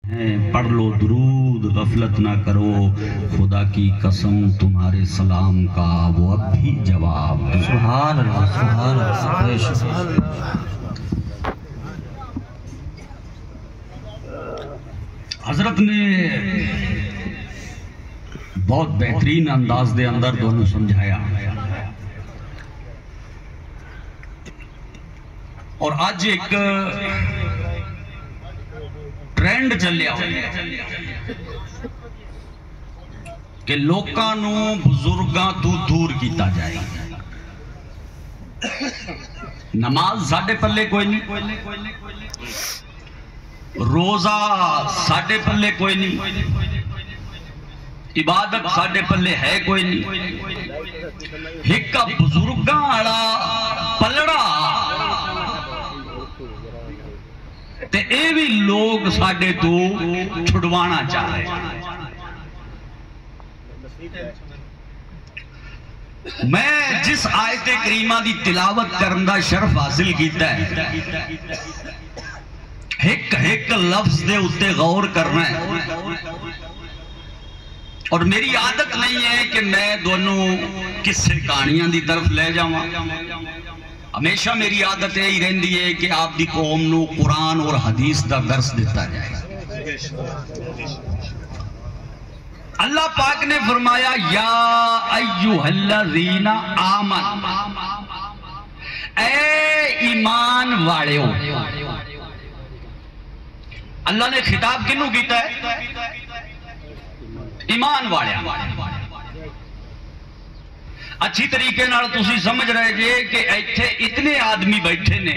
پڑھ لو درود غفلت نہ کرو خدا کی قسم تمہارے سلام کا وہ اب بھی جواب دے۔ سبحان اللہ سبحان اللہ۔ حضرت نے بہت بہترین انداز دے اندر دونوں سمجھایا اور آج ایک ٹرینڈ چلیا کہ لوکاں نو بزرگاں تو دور کیتا جائے۔ نماز ساڈے پلے کوئی نہیں، روزہ ساڈے پلے کوئی نہیں، عبادت ساڈے پلے ہے کوئی نہیں، ایک بزرگاں والا پلڑا تے اے بھی لوگ ساڈے تو چھڑوانا چاہے۔ میں جس آیت کریمہ دی تلاوت کرن دا شرف حاصل کیتا ہے، ایک لفظ دے اتے غور کرنا ہے، اور میری عادت نہیں ہے کہ میں دونوں قصے کہانیاں دی طرف لے جاواں۔ ہمیشہ میری عادت یہی رہندی ہے کہ آپ دی قوم نو قرآن اور حدیث دا درس دیتا جائے۔ اللہ پاک نے فرمایا یا ایوہ الذین آمنوا، اے ایمان والے ہو۔ اللہ نے خطاب کنوں کیتا ہے؟ ایمان والے۔ اچھی طریقے نال تسی سمجھ رہے جے کہ ایتھے اتنے آدمی بیٹھے نے،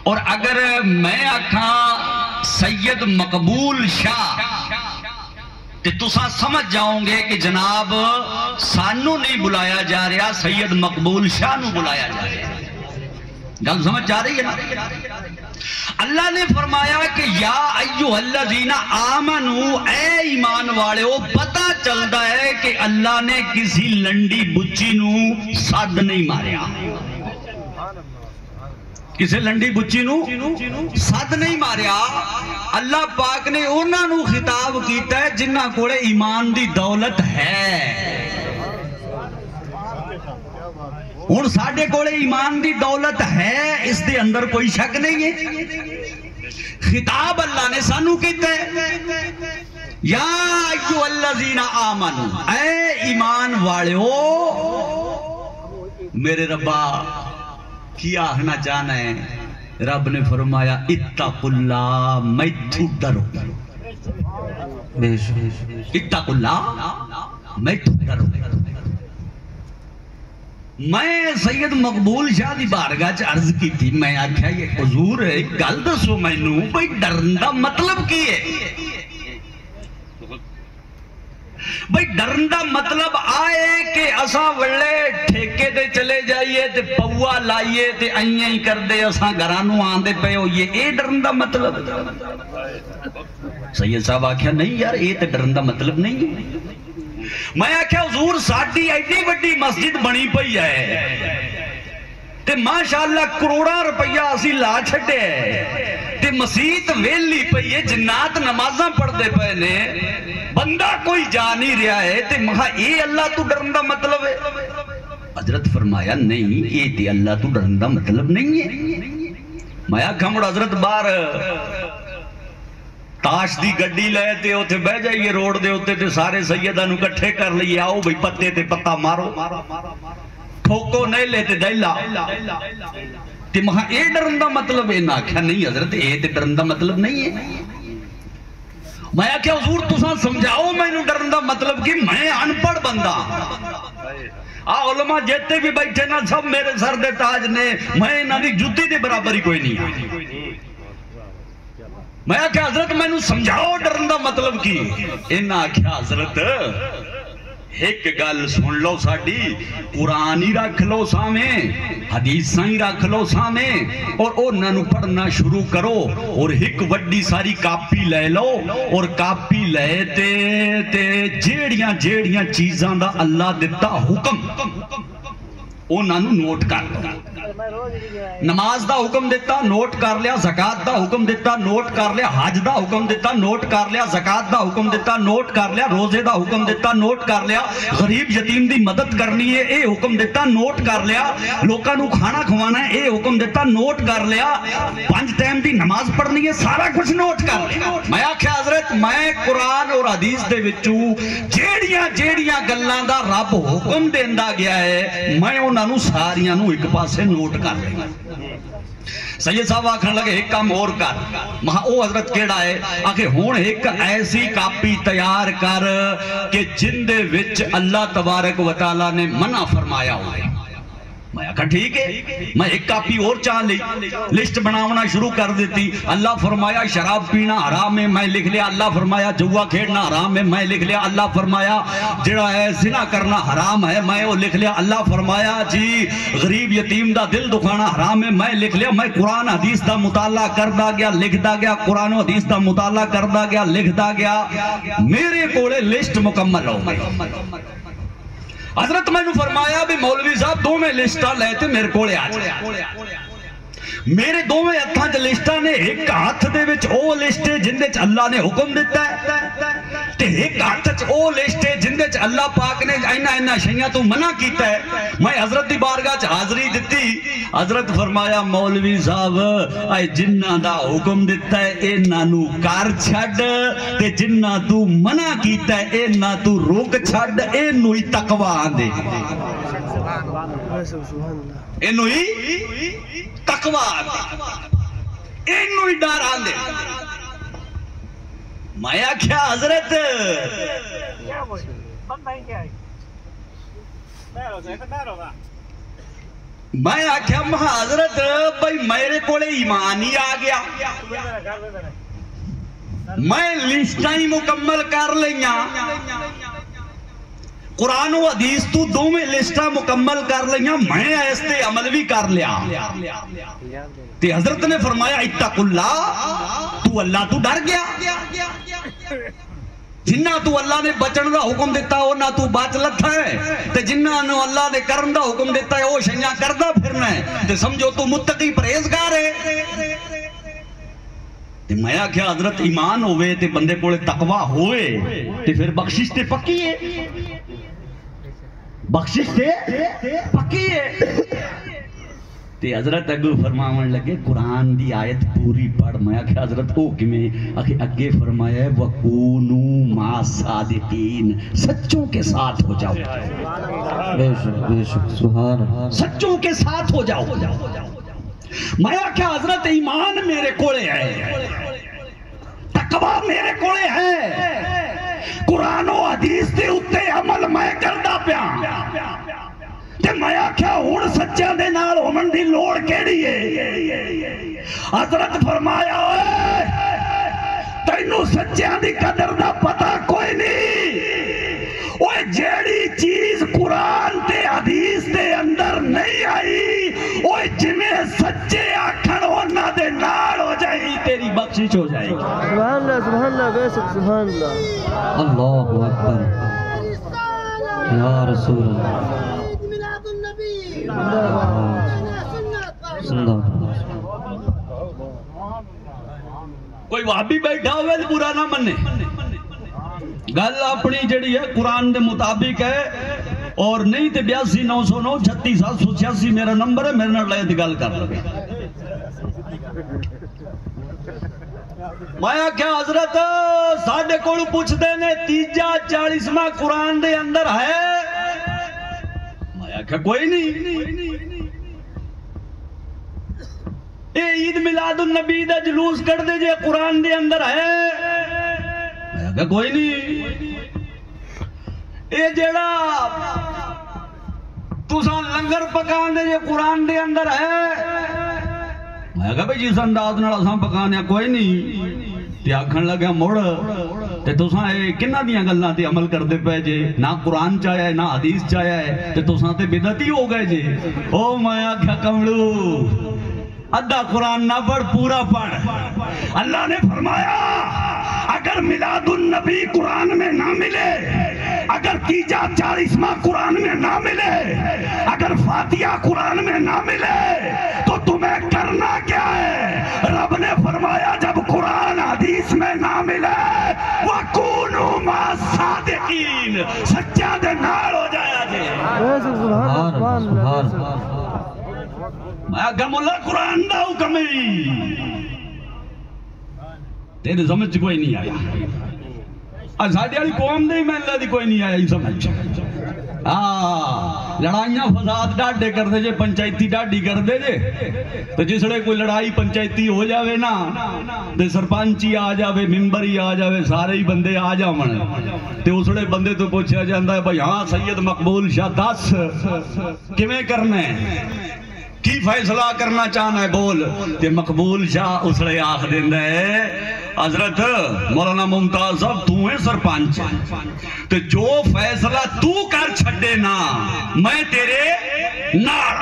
اور اگر میں آکھاں سید مقبول شاہ تے تساں سمجھ جاؤں گے کہ جناب سانو نہیں بلایا جا رہا، سید مقبول شاہ نو بلایا جا رہا۔ گل سمجھ جا رہی ہے نا؟ اللہ نے فرمایا کہ یا ایوہ الذین آمنو، اے ایمان والے ہو۔ پتہ چلتا ہے کہ اللہ نے کسی لنڈی بچی نو سد نہیں ماریا، کسی لنڈی بچی نو سد نہیں ماریا۔ اللہ پاک نے انہاں نو خطاب کیتا ہے جنہاں کولے ایمان دی دولت ہے۔ اور ساڈے کولے ایمان دی دولت ہے، اس دے اندر کوئی شک نہیں ہے۔ خطاب اللہ نے سانو کیتا ہے یا ایوہ الذین آمنوا، اے ایمان والے ہو۔ میرے ربا کیا آہنا چاہنا ہے؟ رب نے فرمایا اتقوا اللہ، میتھو ڈرو، اتقوا اللہ، میتھو ڈرو۔ میں سید مقبول شاہ دی بارگاہ چ عرض کی تھی، میں آکھیا یہ حضور ایک گل دسو مینوں، بھئی ڈرن دا مطلب کی ہے؟ بھئی ڈرن دا مطلب آئے کہ اساں وڑے ٹھیکے دے چلے جائیے تے پوا لائیے تے آئیں ہی کر دے اساں گھرانوں آندے پے ہو، یہ ڈرن دا مطلب؟ سید صاحب آکھیا نہیں یار یہ تے ڈرن دا مطلب نہیں ہے۔ میں آکھیا حضور ساڈی ایڈی وڈی مسجد بنی پئی ہے تے ماشاءاللہ کروڑاں روپیہ اسی لا چھڈے تے مسجد ویلی پئی ہے، جنات نمازاں پڑھدے پئے نے، بندہ کوئی جا نہیں رہا ہے تے مہا اے اللہ تو ڈرن دا مطلب ہے؟ حضرت فرمایا نہیں اے تے اللہ تو ڈرن دا مطلب نہیں ہے۔ میں آکھا مڑ حضرت باہر تاش دی گڈی لے تے اوتھے بہ جائیے روڈ دے اوتے تے سارے سیداں نوں اکٹھے کر لئیے، آؤ بھئی پتے تے پتا مارو، ٹھوکو نہیں لے تے دائلا تے مہاں اے ڈرن دا مطلب ہے؟ نہ آکھیا نہیں حضرت اے تے ڈرن دا مطلب نہیں ہے۔ میں آکھیا حضور تساں سمجھاؤ مینوں ڈرن دا مطلب کہ میں ان پڑھ بندہ، علماء جیتے بھی بیٹھے نا سب میرے سر دے تاج نے، میں انہاں دی جُتی دے برابر ہی کوئی نہیں ہے۔ میں آکھیا حضرت میں نو سمجھاؤ ڈرن دا مطلب کی؟ انہاں آکھیا حضرت ایک گل سن لو ساڈی، قرآن ہی رکھ لو سامیں، حدیثاں ہی رکھ لو سامیں، اور انہاں نو پڑھنا شروع کرو، اور ایک وڈی ساری کاپی لے لو، اور کاپی لے تے جیڑیاں جیڑیاں چیزاں دا اللہ دیتا حکم انہاں نو نوٹ کر دو۔ نماز دا حکم دیتا نوٹ کر لیا، زکات دا حکم دیتا نوٹ کر لیا، حج دا حکم دیتا نوٹ کر لیا، زکات دا حکم دیتا نوٹ کر لیا، روزے دا حکم دیتا نوٹ کر لیا، غریب یتیم دی مدد کرنی ہے اے حکم دیتا نوٹ کر لیا، لوکاں نو کھانا کھوانا ہے اے حکم دیتا نوٹ کر لیا، 5 ٹائم دی نماز پڑھنی ہے سارا کچھ نوٹ کر لیا۔ میں آکھیا حضرت میں قرآن اور حدیث دے وچوں جیڑیاں گلاں دا رب حکم دیندا گیا ہے میں انہاں نو ساریاں نو ایک پاسے نوٹ کر لیا۔ سید صاحب آکھن لگے ایک کام اور کر، مہا او حضرت کیڑا ہے؟ آکھے ہون ایک ایسی کاپی تیار کر کہ جن دے وچ اللہ تبارک و تعالیٰ نے منع فرمایا ہوئے۔ میں کہا ٹھیک ہے، میں ایک کاپی اور چاہ لی، لسٹ بناونا شروع کر دیتی۔ اللہ فرمایا شراب پینا حرام ہے، میں لکھ لیا۔ اللہ فرمایا جوا کھیڑنا حرام ہے، میں لکھ لیا۔ اللہ فرمایا جڑا ہے زنا کرنا حرام ہے، میں وہ لکھ لیا۔ اللہ فرمایا جی غریب یتیم دا دل دکھانا حرام ہے، میں لکھ لیا۔ میں قرآن حدیث دا مطالعہ کردا گیا، لکھدا گیا، قرآن و حدیث دا مطالعہ کردا گیا، لکھدا گیا، میرے کولے لسٹ مکمل ہو گئی۔ حضرت میں نے فرمایا بھی مولوی صاحب دو میں لسٹہ لیتے میرے کولے آ جائے۔ میرے دو میں ہتھاں چ لسٹہ نے ایک ہاتھ دے وچ او لسٹے جن دے چ اللہ نے حکم دیتا ہے تے ایک ہاتھ چ او لسٹے جن دے چ اللہ پاک نے اینا شیاں تو منع کیتا ہے۔ میں حضرت دی بارگاہ چ حاضری دتی، حضرت فرمایا مولوی صاحب اے جنہاں دا حکم دیتا ہے انہاں نو کر چھڈ تے جنہاں تو منع کیتا ہے انہاں تو روک چھڈ، اینو ہی تقوی آندے، اینو ہی تقوی آندے، اینو ہی ڈر آندے۔ میں آکھیا حضرت میں آکھیا حضرت بھائی میرے کولے ایمان ہی آ گیا، میں لسٹاں ہی مکمل کر لیاں، قرآن و حدیث تو دو میں لسٹاں مکمل کر لیاں، میں ایسے عمل بھی کر لیا۔ تے حضرت نے فرمایا اتق اللہ، تو اللہ تو ڈر گیا، جنہ تو اللہ نے بچن دا حکم دیتا ہے اونا تو بچ لتھا ہے، تے جنہ نو اللہ نے کرن دا حکم دیتا ہے او شیاں کردہ پھرنا ہے، تے سمجھو تو متقی پرہیزگار ہے۔ تے میں آکھیا حضرت ایمان ہوئے تے بندے کولے تقوی ہوئے تے پھر بخشش تے پکی ہے، بخشش تے پکی ہے۔ تے حضرت اگو فرماون لگے قرآن دی آیت پوری پڑھ۔ میں آکھیا حضرت او کمیں؟ آکھے اگے فرمایا ہے وَكُونُوا مَعَ الصَّادِقِينَ، سچوں کے ساتھ ہو جاؤ، بے شک سبحان اللہ، سچوں کے ساتھ ہو جاؤ۔ میں آکھیا حضرت ایمان میرے کولے ہے، تقوی میرے کولے ہے، قرآن و حدیث دے اتے عمل میں کردہ پیا، تے میں آکھیا ہون سچیاں دے نال ہومن دی لوڑ کیڑی ہے؟ حضرت فرمایا تینوں سچیاں دی قدر دا پتہ کوئی نہیں، اوہ جیڑی چیز قرآن تے حدیث دے اندر نہیں آئی اوہ جنہیں سچے آکھن ہونا دے نال ہو جائے تیری بخشش ہو جائے گی۔ سبحان اللہ بے شک سبحان اللہ، اللہ اکبر یا رسول اللہ، کوئی وہابی بیٹھا ہوئے تو برا نہ مننے، گل اپنی جڑی ہے قرآن دے مطابق ہے، اور نہیں تے 82 909 36 786 میرا نمبر ہے، میرے نال لے تے گل کر لگے۔ میں کیا حضرت ساڈے کول پوچھ دے نے تیجا 40واں قرآن دے اندر ہے؟ میں کہا کوئی نہیں۔ اے عید میلاد النبی دا جلوس کر دے جے قرآن دے اندر ہے؟ میں کہا کوئی نہیں۔ اے جیڑا تساں لنگر پکان دے جے قرآن دے اندر ہے؟ میں کہا بھئی جس انداز نال اساں پکانے کوئی نہیں۔ تے آکھن لگا مڑ تے تساں اے کنہ دیاں گلاں تے عمل کردے پے جے، نہ قرآن چاہیا ہے نہ حدیث چاہیا ہے، تے تساں تے بدعتی ہو گئے جے۔ او میں آکھیا کمڑو ادھا قرآن نہ پڑھ پورا پڑھ۔ اللہ نے فرمایا اگر میلاد النبی قرآن میں نہ ملے، اگر تیجا 40واں قرآن میں نہ ملے، اگر فاتحہ قرآن میں نہ ملے تو تمہیں کرنا کیا ہے؟ رب نے فرمایا جب قرآن حدیث میں نہ ملے وَكُونُوا مَعَ الصَّادِقِينَ، سچا دے نال ہو جایا جے۔ میں آگا مولا قرآن دا حکم ہی تیرے سمجھ کوئی نہیں آیا، ساڑھے والی قوم دے میں اللہ دی کوئی نہیں آیا ہی سمجھ۔ لڑائیاں فساد ڈاڈے کر دے جے، پنچایتی ڈاڈی کر دے جے، تو جس لئے کوئی لڑائی پنچایتی ہو جاوے نا تے سرپنچی آ جاوے، ممبری آ جاوے، سارے ہی بندے آ جاون تے اس لئے بندے تو پوچھا جاندہ ہے بھائی ہاں سید مقبول شاہ دس کیویں کرنے کی فیصلہ کرنا چاہنا ہے بول؟ تے مقبول شاہ اس لئے آخ دیندہ ہے حضرت مولانا ممتاز صاحب تو ہیں سرپنچ، تو جو فیصلہ تو کر چھڑے نا میں تیرے نال،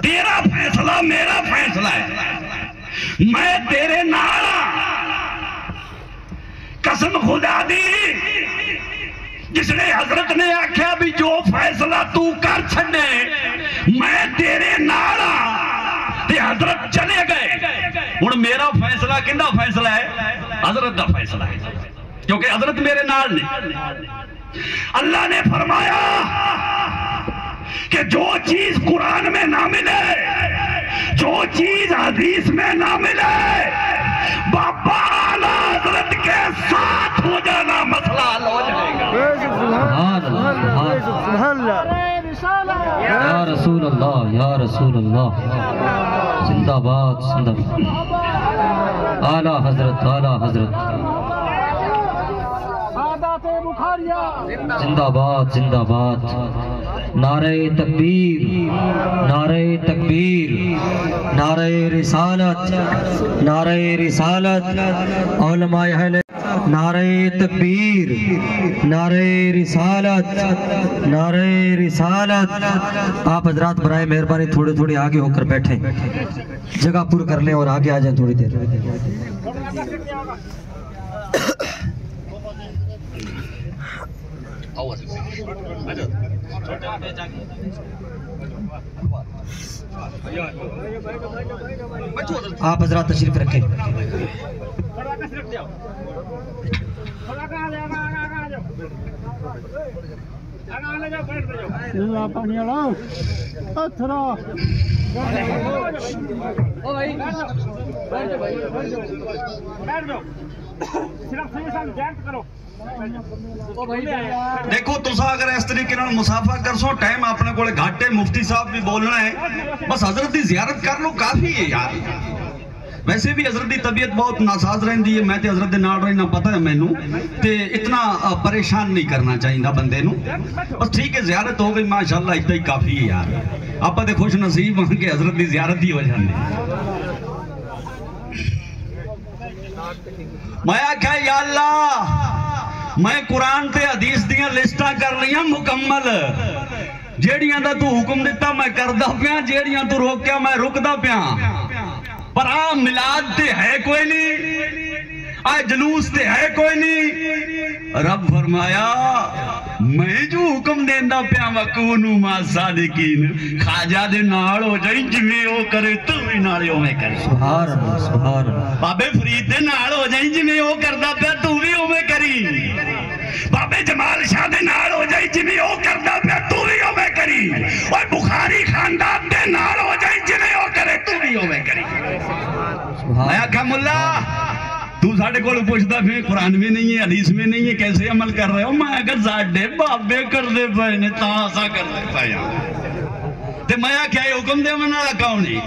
تیرا فیصلہ میرا فیصلہ ہے، میں تیرے نال، قسم خدا دی جس نے حضرت نے آکھیا بھی جو فیصلہ تو کر چھڑے میں تیرے نال، تے حضرت چلے گئے۔ اور میرا فیصلہ کندہ فیصلہ ہے؟ حضرت دا فیصلہ ہے، کیونکہ حضرت میرے نال نے۔ اللہ نے فرمایا کہ جو چیز قرآن میں نہ ملے، جو چیز حدیث میں نہ ملے، بابا اعلیٰ حضرت کے ساتھ ہو جانا مسئلہ حل ہو جائے گا۔ سبحان اللہ، یا رسول اللہ، یا رسول اللہ، زندہ باد، زندہ باد، اعلیٰ حضرت، اعلیٰ حضرت، زندہ باد، زندہ باد، نعرہ تکبیر، نعرہ تکبیر، نعرہ رسالت، نعرہ رسالت، علماء اہل، نعرہ تکبیر، نعرہ رسالت، نعرہ رسالت۔ آپ حضرات برائے مہربانی تھوڑے تھوڑے آگے ہو کر بیٹھیں، جگہ پر کر لیں اور آگے آ جائیں تھوڑی دیر۔ آپ حضرات تشریف رکھیں۔ اللہ پانی والا اتھرا دیکھو تسا اگر اس طریقے نال مسافہ کر سو، ٹائم اپنے کو گھاٹے، مفتی صاحب بھی بولنا ہے، بس حضرت دی زیارت کر لو کافی ہے یار۔ ویسے بھی حضرت دی طبیعت بہت ناساز رہندی ہے، میں تے حضرت دے نال رہنا پتہ ہے مینوں، تے اتنا پریشان نہیں کرنا چاہیے بندے نوں، بس ٹھیک ہے زیارت ہو گئی ماشاءاللہ اتنا ہی کافی ہے یار۔ آپ تے خوش نصیب ہاں کہ حضرت دی زیارت ہی ہو جاندی۔ میں آکھا یا اللہ میں قرآن تے حدیث دیاں لسٹاں کر لیاں مکمل، جیڑیاں دا تو حکم دیتا میں کردہ پیاں، جیڑیاں تو روکیا میں رکدہ پیاں، پر ملاد تے ہے کوئی نہیں، جلوس تے ہے کوئی نہیں۔ رب فرمایا میں جو حکم دیندہ پیاں وَكُونُوا مَعَ الصَّادِقِينَ، خواجہ دے نال ہو جائیں جویں او کرے تو بھی نال ہوے کرے۔ سبحان اللہ، سبحان اللہ۔ بابے فرید دے نال ہو جائیں جویں او کردا پیا تو بھی ہوے کری، بابے جمال شاہ دے نال ہو جائیں جویں او کردا پیا تو بھی ہوے کری، اور بخاری خاندان دے نال ہو جائیں جویں او کرے تو بھی ہوے کری۔ میں آکھا ملا تو ساڑھے کو پوچھتا پھر قرآن میں نہیں ہے، حدیث میں نہیں ہے، کیسے عمل کر رہے ہو؟ میں اگر ساڑھے بابے کر دے پائے نے تاسا کر دے پائے، تے میں کیا حکم دے منا رکھا نہیں،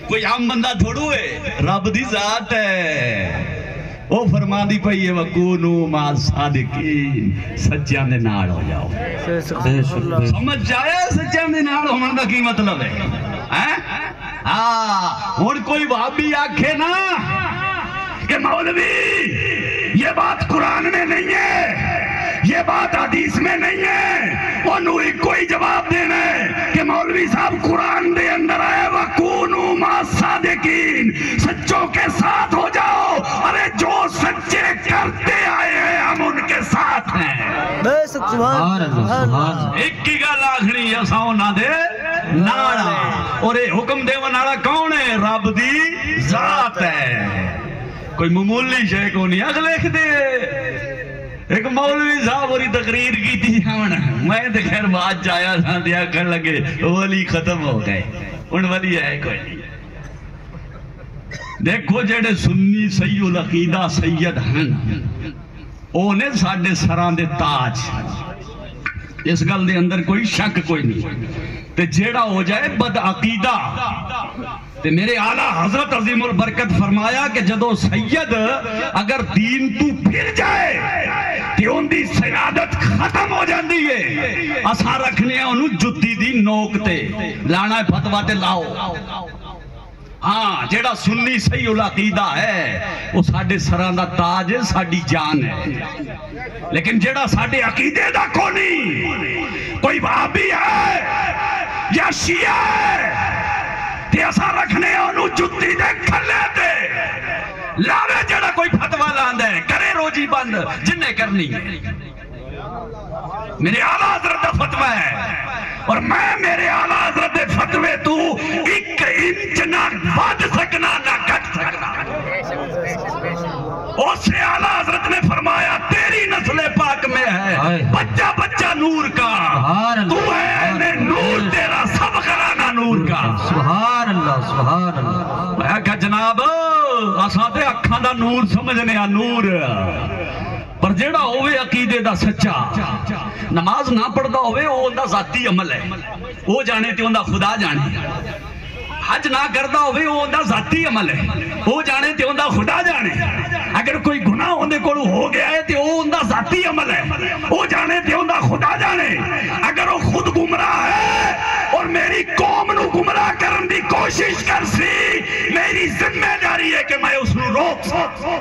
کوئی عام بندہ تھوڑو ہے، رب دی ذات ہے، وہ فرما دی پئی ہے وَكُونُوا مَعَ الصَّادِقِينَ، سچیاں دے نال ہو جاؤ۔ سمجھ جائے سچیاں دے نال ہونے دا کی مطلب ہے؟ اور کوئی بھابی آکھے نا کہ مولوی یہ بات قرآن میں نہیں ہے، یہ بات حدیث میں نہیں ہے، انہوں کوئی جواب دینا ہے کہ مولوی صاحب قرآن دے اندر آئے وَكُونُوا مَعَ الصَّادِقِينَ، سچوں کے ساتھ ہو جاؤ، ارے جو سچے کرتے آئے ہیں ہم ان کے ساتھ ہیں۔ سبحان اللہ ایک ہی گل آخری اساں انہاں دے نالا اور یہ حکم دیون والا کون ہے رب دی ذات ہے کوئی معمولی شے کو نہیں اگ لکھ دے ایک مولوی صاحب وہی تقریر کی تھی میں تو خیر بات جایا تھا دیا کر لگے ولی ختم ہو گئے ان ولی ہے کوئی نہیں دیکھو جڑے سنی سید العقیدہ سید ہیں اونے ساڑھے سران دے تاج اس گل دے اندر کوئی شک کوئی نہیں تے جیڑا ہو جائے بد عقیدہ تے میرے اعلیٰ حضرت عظیم البرکت فرمایا کہ جدو سید اگر دین تو پھر جائے تے ان دی سیادت ختم ہو جاندی ہے اساں رکھنے ہیں انہوں جتی دی نوک تے لانا ہے فتوہ تے لاؤ ہاں جیڑا سنی صحیح العقیدہ ہے وہ ساڑھے سران دا تاج ہے ساڑھی جان ہے لیکن جیڑا ساڑھے عقیدے دا کوئی وہابی ہے یا شیعہ ہے تے اسا رکھنے انہوں جتی دے کھلے دے لاوے جیڑا کوئی فتوہ لاندہ ہے کرے روجی بند جنہیں کرنی ہے میرے اعلیٰ حضرت دا فتوہ ہے اور میں میرے اعلیٰ حضرت دے فتوے تو ایک انچ نہ بڑھ سکنا نہ گھٹ سکنا اس سے اعلیٰ حضرت نے فرمایا تیری نسل پاک میں ہے بچہ بچہ نور کا تو ہے نور تیرا سب غرانہ نور کا سبحان اللہ سبحان اللہ میں کہا جناب اساں تے اکھاں دا نور سمجھنے آ نور پر جیڑا ہوئے عقیدے دا سچا نماز نہ پڑھدا ہوئے وہ اندہ ذاتی عمل ہے وہ جانے تے اندہ خدا جانے حج نہ کردا ہوئے وہ اندہ ذاتی عمل ہے وہ جانے تے اندہ خدا جانے اگر کوئی گناہ ہوندے کو ہو گیا ہے تے وہ اندہ ذاتی عمل ہے وہ جانے تے اندہ خدا جانے اگر وہ خود گمراہ ہے اور میری قوم نو گمراہ کرن دی کوشش کر سی میری ذمہ داری ہے کہ میں اس نو روک سکوں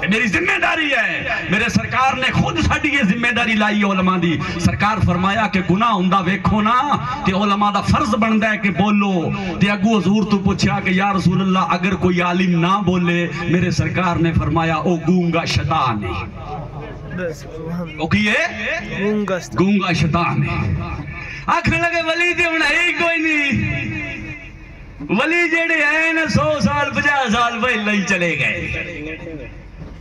میری ذمہ داری ہے میرے سرکار نے خود ساڑھی یہ ذمہ داری لائی علماء دی سرکار فرمایا کہ گناہ ہوندہ ویکھو نا تے علماء دا فرض بندہ ہے کہ بولو تے اگو حضور تو پوچھا کہ یا رسول اللہ اگر کوئی عالم نہ بولے میرے سرکار نے فرمایا او گونگا شیطان ہے او کیے گونگا شیطان ہے آکھنے لگے ولی تے ہونا ہی کوئی نہیں ولی جیڑے ہیں نا 100 سال 50 سال پہلے ہی چلے گئے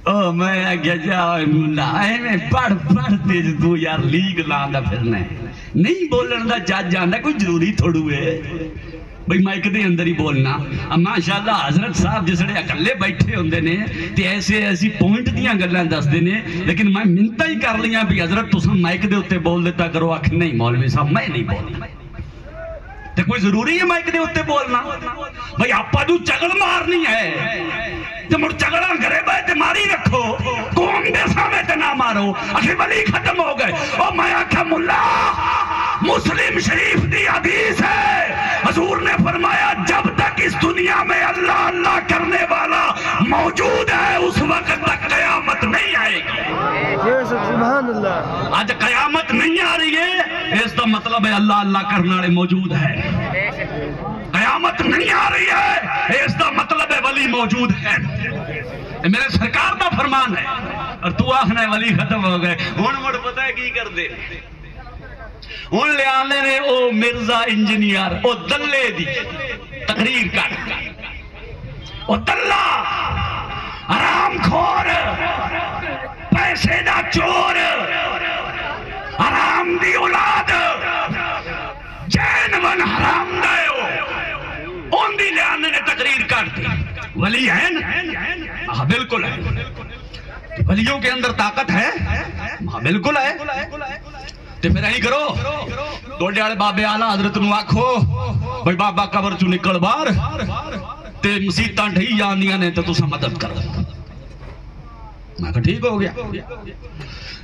او میں آگیا جاؤ ملائے میں پڑھ تیج تو یار لیگ لاندہ پھرنا ہے نہیں بولن دا جاج جاندہ کوئی ضروری تھوڑو ہے بھئی مائک دے اندر ہی بولنا اب ماشاءاللہ حضرت صاحب جسڑے اکلے بیٹھے ہوندے نے تے ایسی پوائنٹ دیاں گلیں دس دینے لیکن میں منتا ہی کر لیاں بھی حضرت تساں مائک دے ہوتے بول دیتا کرو آکھ نہیں مولوی صاحب میں نہیں بولنا تے کوئی ضروری ہے مائک دے ہوتے بولنا بھئی آپا جو چگل مارنی ہے تے مر چگڑاں گھرے بیٹھے ماری رکھو قوم دے سامنے نہ مارو اکھے ولی ختم ہو گئے اور میں آکھا ملا مسلم شریف دی حدیث ہے حضور نے فرمایا جب تک اس دنیا میں اللہ اللہ کرنے والا موجود ہے اس وقت تک قیامت نہیں آئے گی سبحان اللہ آج قیامت نہیں آ رہی ہے اس کا مطلب ہے اللہ اللہ کرنے والے موجود ہے قیامت نہیں آ رہی ہے اس کا مطلب ہے ولی موجود ہے میرے سرکار کا فرمان ہے اور تو آخنا ولی ختم ہو گئے ہون مڑ پتہ ہے کی کر دے ہون لے آنے نے او مرزا انجینئر او دلے دی تقریر کر او دلہ حرام خور پیسے دا چور حرام دی اولاد جین ون حرام دائے ہو ان دی لے آنے نے تقریر کر دی ولی ہے نا ہاں بالکل ہے ولیوں کے اندر طاقت ہے ہاں بالکل ہے تے پھر نہیں کرو دوڑے آلے بابے آلہ حضرت نو آکھو بھئی بابا قبر چو نکل بار تے مسیطاں ڈھئی جانیاں نے تو سا مدد کر میں کہا ٹھیک ہو گیا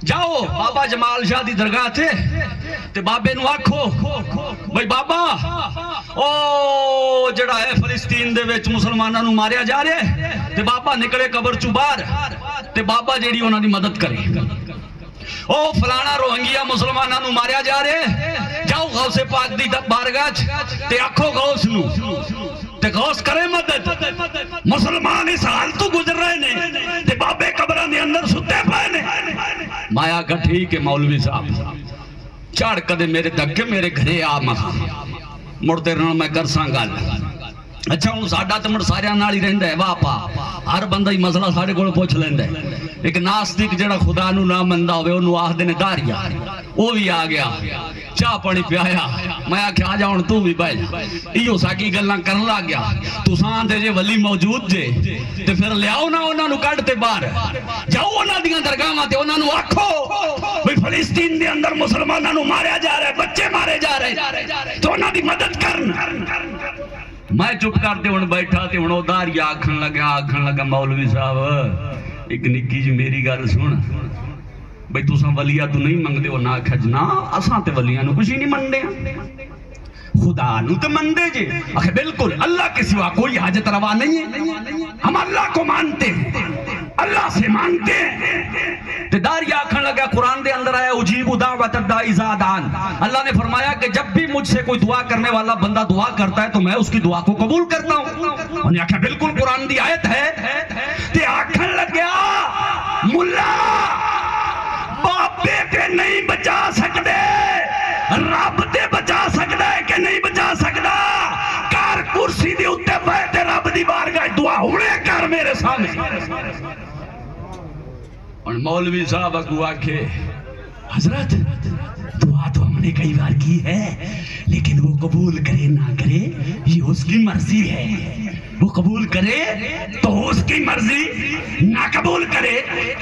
جاؤ بابا جمال شاہ دی درگاہ تے بابے نو آکھو بھئی بابا او جڑا ہے فلسطین دے ویچ مسلمانہ نو ماریا جا رہے تے بابا نکلے قبر چو بار تے بابا جیڑی انہوں نے مدد کرے او فلانا روہنگیا مسلمانہ نو ماریا جا رہے جاؤ غوث پاک دی بارگاہ تے آکھو غوث نو تے غوث کرے مدد مسلمان اس حال تو گزر رہے نے تے بابے قبران دے اندر ستے پائے نے مایا کا ٹھیک ہے مولوی صاحب چڑھ کدے میرے دکے میرے گھرے آ مخا مڑتے رہنا میں کر ساں گل اچھا ہوں ساڈا تے مڑ سارے نال ہی رہندا ہے واپا ہر بندہ ہی مسئلہ ساڈے کول پوچھ لیندا ہے ایک ناستک جڑا خدا نو نہ مندا ہوے اونوں آکھدے نے داریا وہ بھی آ گیا چاہ پانی پیایا میں آکھیا آ جا ہن تو بھی بیٹھ جا ایو ساکی گلاں کرن لگ گیا تساں تے جے ولی موجود جے تے پھر لیاؤ نا انہاں نو کڈ تے باہر جاؤ انہاں دیاں درگاہاں تے انہاں نو آکھو بھئی فلسطین دے اندر مسلماناں نو ماریا جا رہا ہے بچے مارے جا رہے تو انہاں دی مدد کرن میں چپ کرتے ہوں بیٹھا تے ہوں داریا آکھن لگا مولوی صاحب ایک نکی جی میری گل سن بھئی تساں ولیہ تو نہیں منگدے ہو نہ کھجنا اساں تے ولیاں نو کچھ ہی نہیں منگدے خدا نو تے منگدے جے اکھے بالکل اللہ کے سوا کوئی حاجت روا نہیں ہے ہم اللہ کو مانتے ہیں اللہ سے مانتے ہیں تے داریا آکھن لگا قرآن دے اندر آیا اجیب دعوت الداعی اذا دعان اللہ نے فرمایا کہ جب بھی مجھ سے کوئی دعا کرنے والا بندہ دعا کرتا ہے تو میں اس کی دعا کو قبول کرتا ہوں انہوں نے آکھا بالکل قرآن دی آیت ہے تے آکھن لگیا ملا باپ بیٹے نہیں بچا سکتے رب تے بچا سکتا ہے کہ نہیں بچا سکتا کار کرسی دی اتے بیٹھے رب دی بارگاہ دعا ہونے کر میرے سامنے اور مولوی صاحب کو آکھے حضرت دعا تو ہم نے کئی بار کی ہے لیکن وہ قبول کرے نہ کرے یہ اس کی مرضی ہے وہ قبول کرے تو اس کی مرضی نہ قبول کرے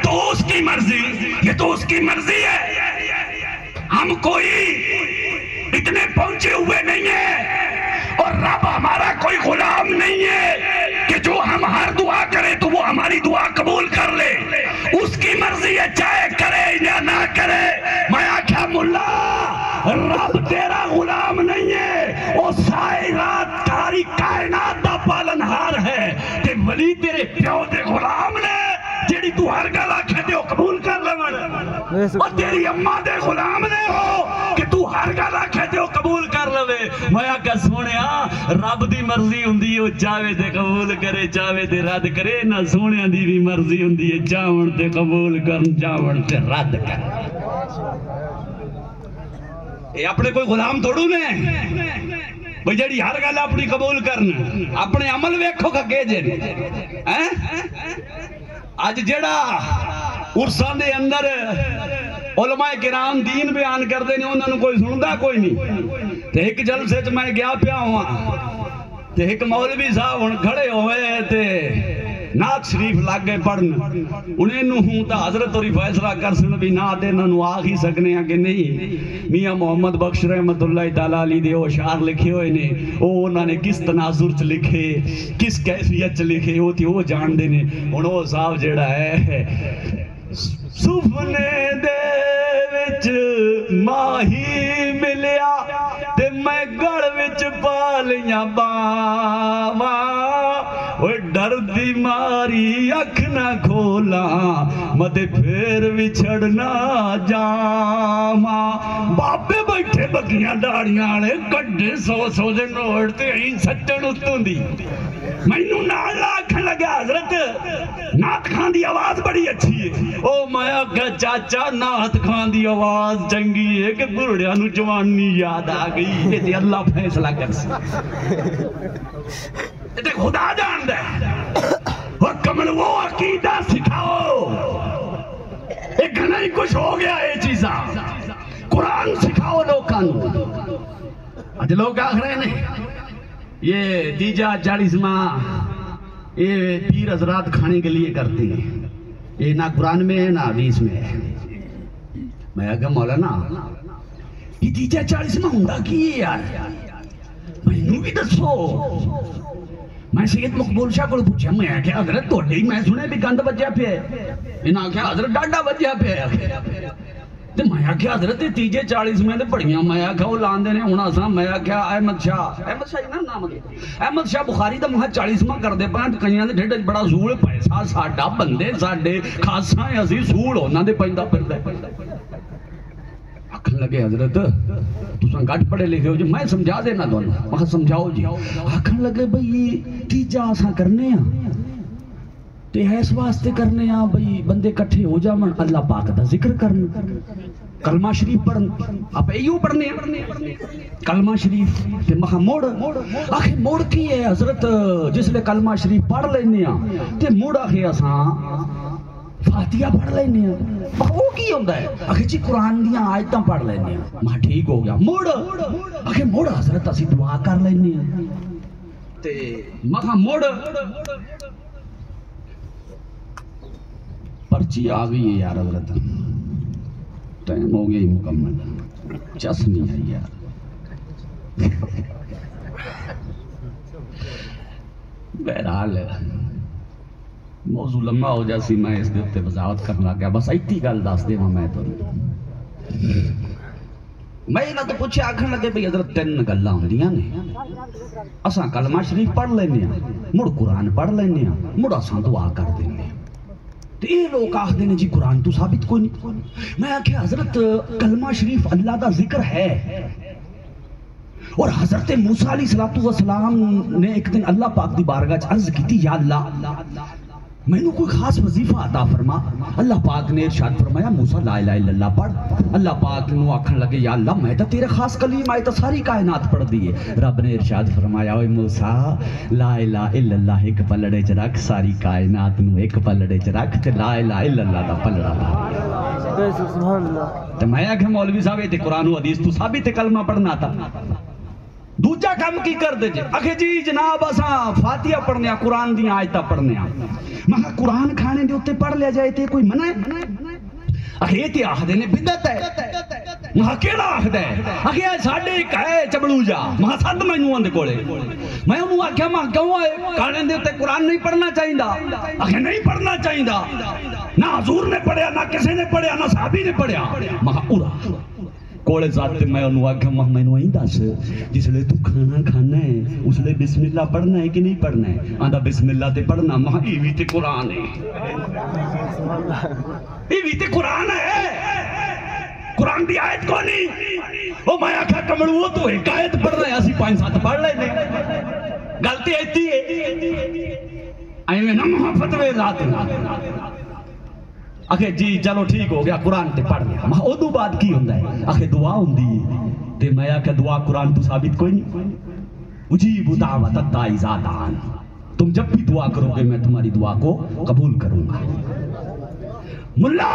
تو اس کی مرضی یہ تو اس کی مرضی ہے ہم کوئی اتنے پہنچے ہوئے نہیں ہیں اور رب ہمارا کوئی غلام نہیں ہے کہ جو ہم ہر دعا کرے تو وہ ہماری دعا قبول کر لے اس کی مرضی ہے چاہے کرے یا نہ کرے میں آکھا ملا رب تیرا غلام نہیں ہے وہ سائے رات کاری کائنات دا پالنہار ہے کہ ولی تیرے پیو دے غلام نے جیڑی تو ہر گل آکھے دے قبول کر لے اور تیری اماں دے غلام نے ہو کہ تو ہر گل آکھے دے قبول کر لے میں آکھا سونیا رب دی مرضی ہوندی ہے چاہے تے قبول کرے چاہے تے رد کرے نہ سونیا دی بھی مرضی ہوندی ہے چاہن تے قبول کرن چاہن تے رد کر اے اپنے کوئی غلام تھوڑو نے بھئی جڑی ہر گل اپنی قبول کرنا اپنے عمل ویکھو کہ جے آج جڑا عرصان دے اندر علماء کرام دین بیان کر دے نے انہوں نے کوئی سندا کوئی نہیں تے ایک جلسے چ میں گیا پیا ہوا تے ایک مولوی صاحب ہن کھڑے ہوئے تے نعت شریف لگ گئے پڑھن انہیں نو ہوں تا حضرت اور فیصلہ کر سن بھی نعت انہوں نے آخ ہی سکنے ہیں کہ نہیں میاں محمد بخش رحمت اللہ تعالیٰ علی دے وہ شعر لکھے ہوئے نے وہ انہوں نے کس تناظر چ لکھے کس کیفیت چ لکھے وہ تھی وہ جان دے نے انہوں وہ صاحب جڑا ہے سفنے دے وچ ماہی ملیا تے میں گڑ وچ پالیاں باواں وہ ڈر دی ماری اکھ نہ کھولا مدے پھر وچھڑنا جاواں بابے بیٹھے بگیاں داڑیاں والے کڈے 100 دے نوٹ تے این سٹن اتوں دی مینوں نال آکھن لگا حضرت نعت خان دی آواز بڑی اچھی ہے او میں آکھا چاچا نعت خان دی آواز چنگی ہے کہ بڑھڑیاں نو جوانی یاد آ گئی یہ تے اللہ فیصلہ کر سکتا تے خدا جان دے اور کمل وہ عقیدہ سکھاؤ ایک گھنا ہی کچھ ہو گیا یہ چیزاں قرآن سکھاؤ لوگاں آج لوگ آخ رہے ہیں یہ تیجا 40واں یہ پیر حضرات کھانے کے لیے کرتے ہیں یہ نہ قرآن میں ہے نہ حدیث میں ہے میں کہا مولانا یہ تیجا 40واں ہوندا کی ہے یار میں نو بھی دسو میں سید مقبول شاہ کو پوچھا میں آکھیا حضرت توڑے ہی میں سنے بھی گند بجیا پہ ہے انہاں آکھیا حضرت ڈاڈا بجیا پہ ہے تے میں آکھیا حضرت تیجے 40 میں تے بڑیاں میں آکھیا وہ لاندے نے ہن اساں میں آکھیا احمد شاہ نا نام احمد شاہ بخاری دا مہا 40واں کر دے پاں تے کئیاں دے ڈھڈ بڑا زول پیسہ ساڈا بندے ساڈے خاصاں اسی سول انہاں دے پیندا پھردا آکھن لگے حضرت تساں گھٹ پڑھے لکھے ہو جو میں سمجھا دینا دونوں میں سمجھاؤ جی آکھن لگے بھئی تیجا اساں کرنے ہاں تے اس واسطے کرنے ہاں بھئی بندے کٹھے ہو جاون اللہ پاک دا ذکر کرن کلمہ شریف پڑھن آپ ایو پڑھنے ہیں کلمہ شریف تے مہا موڑ آخے موڑ کی ہے حضرت جس لے کلمہ شریف پڑھ لینے ہاں تے موڑ آخے اساں فاتحہ پڑھ لینے ہیں وہ کی ہوندہ ہے آخے جی قرآن دیاں آیتاں پڑھ لینے ہیں ماں ٹھیک ہو گیا موڑ آخے موڑ حضرت اسی دعا کر لینے ہیں تے مہا موڑ پرچی آگئی ہے یار حضرت ٹائم ہو گیا ہی مکمل چس نہیں ہے یار بہرحال موضوع لمبا ہو جاسی میں اس دے اتے وضاحت کرنا گیا بس ایتی گل دس دے میں تو میں نہ تو پوچھے آکھن لگے بھئی حضرت 3 گلاں ہوندیاں نے اساں کلمہ شریف پڑھ لینے ہیں مڑ قرآن پڑھ لینے ہیں مڑ اساں دعا کر دینے ہیں تو یہ لوگ آخ دینے جی قرآن تو ثابت کوئی نہیں میں آکھیا حضرت کلمہ شریف اللہ دا ذکر ہے اور حضرت موسیٰ علیہ السلام نے ایک دن اللہ پاک دی بارگاہ عرض کی تھی یا اللہ میں نے کوئی خاص وظیفہ عطا فرما اللہ پاک نے ارشاد فرمایا موسیٰ لا الہ الا اللہ پڑھ اللہ پاک نے آکھن لگے یا اللہ میں تو تیرے خاص کلیم آئے تو ساری کائنات پڑھ دیئے رب نے ارشاد فرمایا اوے موسیٰ لا الہ الا اللہ ایک پلڑے چ رکھ ساری کائنات نو ایک پلڑے چ رکھ تے لا الہ الا اللہ دا پلڑا سبحان اللہ تو میں آکھے مولوی صاحب یہ قرآن و حدیث تو ثابت کلمہ پڑھنا تھا دوجا کام کی کر دے جے اکھے جی جناب اساں فاتحہ پڑھنے قرآن دیاں آیتاں پڑھنے میں قرآن کھانے دے ہوتے پڑھ لیا جائے تے کوئی منع ہے اکھے تے آخدے نے بدعت ہے میں کیڑا آخدا ہے اکھے ساڈے ایک ہے چبڑو جا میں سد مینوں اندے کولے میں انہوں آکھیا میں کیوں ہے کھانے دے ہوتے قرآن نہیں پڑھنا چاہیدا اکھے نہیں پڑھنا چاہیدا نہ حضور نے پڑھیا نہ کسی نے پڑھیا نہ صحابی نے پڑھیا میں اورا کوڑے ذات میں انہوں آگا میں انہوں آئیں دس جس لئے تو کھانا کھانا ہے اس لئے بسم اللہ پڑھنا ہے کہ نہیں پڑھنا ہے آدھا بسم اللہ تے پڑھنا مہا ایوی تے قرآن ہے ایوی تے قرآن ہے قرآن دی آیت کو نہیں وہ میں آکھا کمڑو تو ایک آیت پڑھ رہا ہے اسی 5-7 پڑھ لے نہیں گلتی ایتی ہے آئیں میں نہ مہا فتوے ذات آخے جی چلو ٹھیک ہو گیا قرآن تے پڑھ لیا میں ادو بعد کی ہوندہ ہے آخے دعا ہوندی ہے تے میں آکھے دعا قرآن تو ثابت کوئی نہیں اجیب دعوت الداعی اذا دعان تم جب بھی دعا کرو گے میں تمہاری دعا کو قبول کروں گا ملا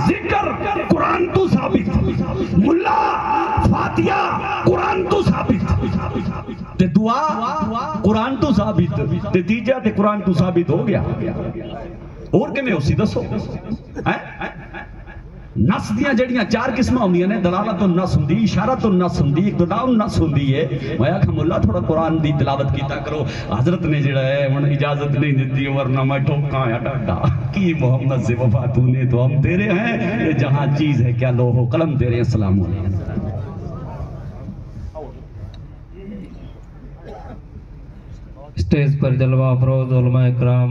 ذکر قرآن تو ثابت ملا فاتحہ قرآن تو ثابت تے دعا قرآن تو ثابت تے تیجا تے قرآن تو ثابت ہو گیا اور کہ میں اسی دسو نس دیاں جڑیاں 4 قسمہ ہوندیاں نے دلالت النس ہوندی اشارت النس ہوندی اقتداء النس ہوندی ہے میں آکھا مولا تھوڑا قرآن دی تلاوت کیتا کرو حضرت نے جڑا ہے انہوں اجازت نہیں دیتی ورنہ میں ٹھوکاں یا ڈاڈا کی محمد سے وفا تو نے تو ہم تیرے ہیں یہ جہاں چیز ہے کیا لوح و قلم تیرے السلام علیکم اسٹیج پر جلوہ افروز علماء اکرام